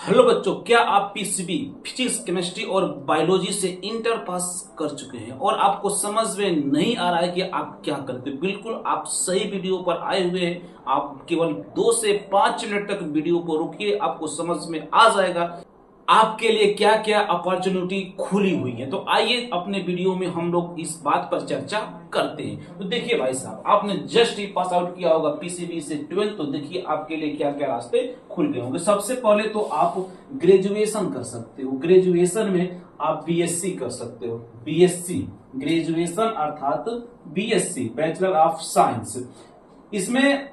Hello बच्चों, क्या आप पीसीबी फिजिक्स, केमिस्ट्री और बायोलॉजी से इंटर पास कर चुके हैं और आपको समझ में नहीं आ रहा है कि आप क्या करते? बिल्कुल आप सही वीडियो पर आए हुए हैं। आप केवल 2 से 5 मिनट तक वीडियो को रोकिए, आपको समझ में आ जाएगा आपके लिए क्या क्या अपॉर्चुनिटी खुली हुई है। तो आइए अपने वीडियो में हम लोग इस बात पर चर्चा करते हैं। तो देखिए भाई साहब, आपने जस्ट ही पास आउट किया होगा पीसीबी से 12, तो देखिए आपके लिए क्या क्या रास्ते खुल गए होंगे। सबसे पहले तो आप ग्रेजुएशन कर सकते हो। ग्रेजुएशन में आप बीएससी कर सकते हो। बीएससी ग्रेजुएशन अर्थात बीएससी बैचलर ऑफ साइंस। इसमें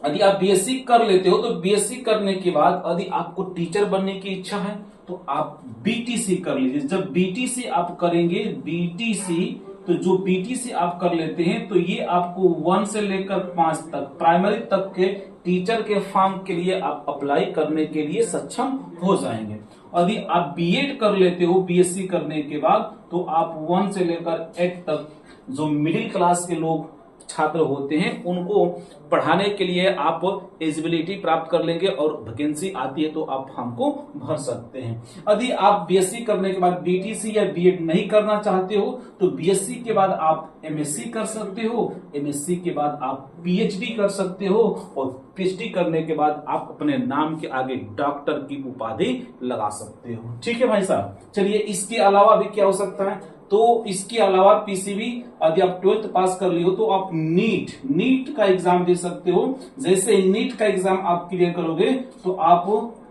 यदि आप बीएससी कर लेते हो तो बीएससी करने के बाद यदि आपको टीचर बनने की इच्छा है तो आप बीटीसी कर लीजिए। जब बीटीसी आप करेंगे, बीटीसी तो जो बीटीसी आप कर लेते हैं तो ये आपको 1 से लेकर 5 तक प्राइमरी तक के टीचर के फॉर्म के लिए आप अप्लाई करने के लिए सक्षम हो जाएंगे। यदि आप बीएड कर लेते हो बीएससी करने के बाद तो आप 1 से लेकर 8 तक जो मिडिल क्लास के लोग छात्र होते हैं उनको पढ़ाने के लिए आप एलिजिबिलिटी प्राप्त कर लेंगे और वैकेंसी आती है तो आप फॉर्म को भर सकते हैं। यदि आप बीएससी करने के बाद बीटीसी या बीएड नहीं करना चाहते हो तो बीएससी के बाद आप एमएससी कर सकते हो। एमएससी के बाद आप पीएचडी कर सकते हो और पीएचडी करने के बाद आप अपने नाम के आगे डॉक्टर की उपाधि लगा सकते हो। ठीक है भाई साहब, चलिए इसके अलावा भी क्या हो सकता है? तो इसके अलावा पीसीबी यदि आप 12th पास कर लियो तो आप नीट का एग्जाम दे सकते हो। जैसे नीट का एग्जाम आप क्लियर करोगे तो आप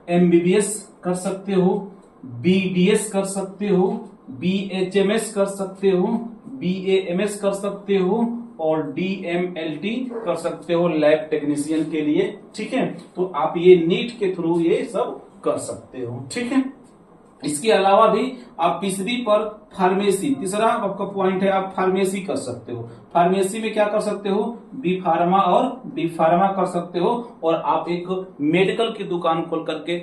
एमबीबीएस कर सकते हो, बीडीएस कर सकते हो, बीएचएमएस कर सकते हो, बीएएमएस कर सकते हो और डीएमएलटी कर सकते हो लैब टेक्नीशियन के लिए। ठीक है, तो आप ये नीट के थ्रू ये सब कर सकते हो। ठीक है, इसके अलावा भी आप पीसीबी पर फार्मेसी, तीसरा आपका पॉइंट है, आप फार्मेसी कर सकते हो। फार्मेसी में क्या कर सकते हो? बी फार्मा और डी फार्मा कर सकते हो और आप एक मेडिकल की दुकान खोल करके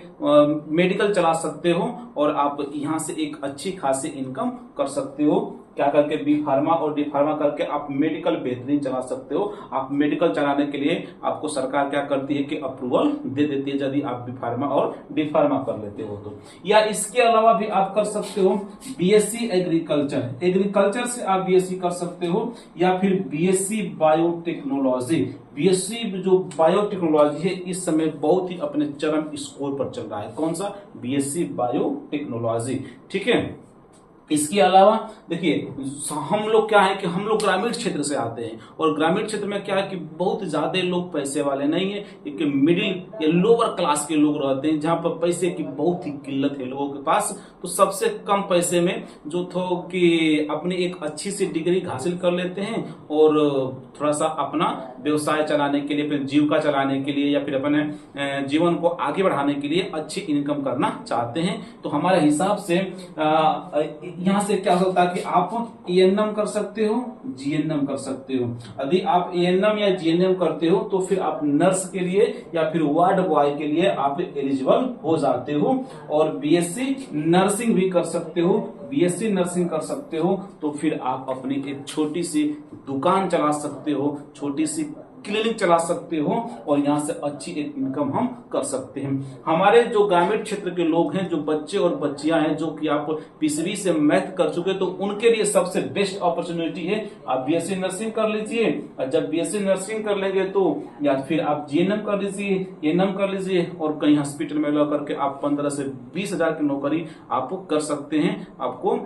मेडिकल चला सकते हो और आप यहां से एक अच्छी खासी इनकम कर सकते हो। क्या करके? बी फार्मा और डी फार्मा करके आप मेडिकल बेहतरीन चला सकते हो। आप मेडिकल चलाने के लिए आपको सरकार क्या करती है कि अप्रूवल दे देती है यदि आप बी फार्मा और डी फार्मा कर लेते हो तो। या इसके अलावा भी आप कर सकते हो बीएससी एग्रीकल्चर, एग्रीकल्चर से आप बीएससी कर सकते हो या फिर बीएससी बायोटेक्नोलॉजी। बीएससी जो बायोटेक्नोलॉजी है इस समय बहुत ही अपने चरम स्कोर पर चल रहा है। कौन सा? BSc biotechnology. ठीक है, इसके अलावा देखिए हम लोग क्या है कि हम लोग ग्रामीण क्षेत्र से आते हैं और ग्रामीण क्षेत्र में क्या है कि बहुत ज्यादा लोग पैसे वाले नहीं है, एक मिडिल या लोअर क्लास के लोग रहते हैं जहां पर पैसे की बहुत ही किल्लत है लोगों के पास। तो सबसे कम पैसे में जो थो कि अपनी एक अच्छी सी डिग्री हासिल कर लेते हैं और थोड़ा सा अपना व्यवसाय चलाने के लिए, फिर जीविका चलाने के लिए या फिर अपने जीवन को आगे बढ़ाने के लिए अच्छी इनकम करना चाहते हैं। तो हमारे हिसाब से यहाँ से क्या होता है कि आप एएनएम कर सकते हो, जीएनएम कर सकते हो। यदि आप एएनएम या जीएनएम करते हो तो फिर आप नर्स के लिए या फिर वार्ड बॉय के लिए आप एलिजिबल हो जाते हो और बीएससी नर्सिंग भी कर सकते हो। बीएससी नर्सिंग कर सकते हो तो फिर आप अपनी एक छोटी सी दुकान चला सकते हो, छोटी सी क्लिनिक चला सकते हो और यहाँ से अच्छी एक इनकम हम कर सकते हैं। हमारे जो ग्रामीण क्षेत्र के लोग हैं, जो बच्चे और बच्चियां हैं जो कि आप पीसीबी से मैथ कर चुके, तो उनके लिए सबसे बेस्ट अपॉर्चुनिटी है आप बीएससी नर्सिंग कर लीजिए। और जब बीएससी नर्सिंग कर लेंगे तो या फिर आप जीएनएम कर लीजिए, एएनएम कर लीजिए और कहीं हॉस्पिटल में लगा करके आप 15 से 20 हजार की नौकरी आप कर सकते हैं। आपको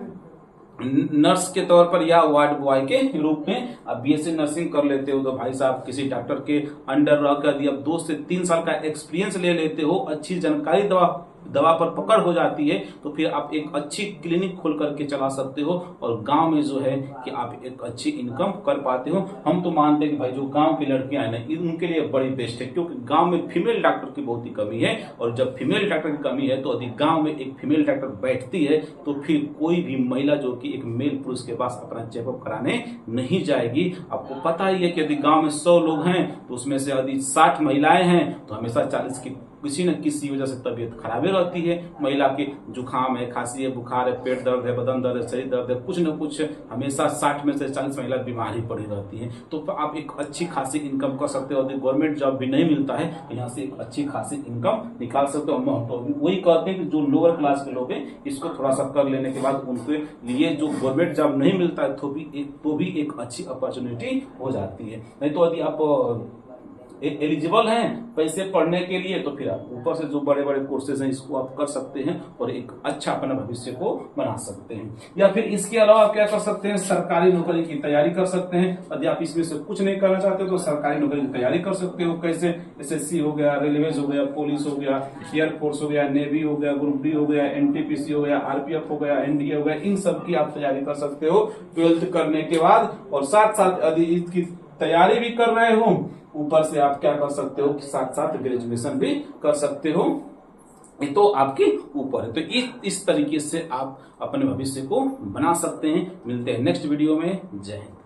नर्स के तौर पर या वार्ड बॉय के रूप में आप बीएससी नर्सिंग कर लेते हो तो भाई साहब किसी डॉक्टर के अंडर रहकर यदि आप 2 से 3 साल का एक्सपीरियंस ले लेते हो, अच्छी जानकारी दवा पर पकड़ हो जाती है तो फिर आप एक अच्छी क्लिनिक खोल करके चला सकते हो और गांव में जो है कि आप एक अच्छी इनकम कर पाते हो। हम तो मानते हैं कि भाई जो गांव की लड़कियां हैं ना उनके लिए बड़ी बेस्ट है, क्योंकि गांव में फीमेल डॉक्टर की बहुत ही कमी है और जब फीमेल डॉक्टर की कमी है तो यदि गांव में एक फीमेल डॉक्टर बैठती है तो फिर कोई भी महिला जो कि एक मेल पुरुष के पास अपना चेकअप कराने नहीं जाएगी। आपको पता ही है कि यदि गाँव में 100 लोग हैं तो उसमें से यदि 60 महिलाएं हैं तो हमेशा 40 की किसी न किसी वजह से तबीयत खराबी रहती है। महिला की जुकाम है, खांसी है, बुखार है, पेट दर्द है, बदन दर्द है, शरीर दर्द है, कुछ न कुछ हमेशा 60 में से 40 महिला बीमार ही पड़ी रहती है। तो आप एक अच्छी खासी इनकम कर सकते हो। गवर्नमेंट जॉब भी नहीं मिलता है तो यहाँ से एक अच्छी खासी इनकम निकाल सकते हो। तो वही कहते हैं कि जो लोअर क्लास के लोग हैं इसको थोड़ा सा कर लेने के बाद उनके लिए जो गवर्नमेंट जॉब नहीं मिलता है तो भी एक अच्छी अपॉर्चुनिटी हो जाती है। नहीं तो यदि आप एलिजिबल हैं पैसे पढ़ने के लिए तो फिर आप ऊपर से जो बड़े बड़े कोर्सेज हैं इसको आप कर सकते हैं और एक अच्छा अपना भविष्य को बना सकते हैं। या फिर इसके अलावा आप क्या कर सकते हैं, सरकारी नौकरी की तैयारी कर सकते हैं। यदि आप इसमें से कुछ नहीं करना चाहते तो सरकारी नौकरी की तैयारी कर सकते हो। कैसे, SSC हो गया, रेलवेज हो गया, पुलिस हो गया, एयरफोर्स हो गया, नेवी हो गया, ग्रुप डी हो गया, NTPC हो गया, RPF हो गया, NDA हो गया, इन सब की आप तैयारी कर सकते हो 12th करने के बाद। और साथ साथ यदि इसकी तैयारी भी कर रहे हो ऊपर से आप क्या कर सकते हो, साथ साथ ग्रेजुएशन भी कर सकते हो। ये तो आपके ऊपर है। तो इस तरीके से आप अपने भविष्य को बना सकते हैं। मिलते हैं नेक्स्ट वीडियो में। जय हिंद।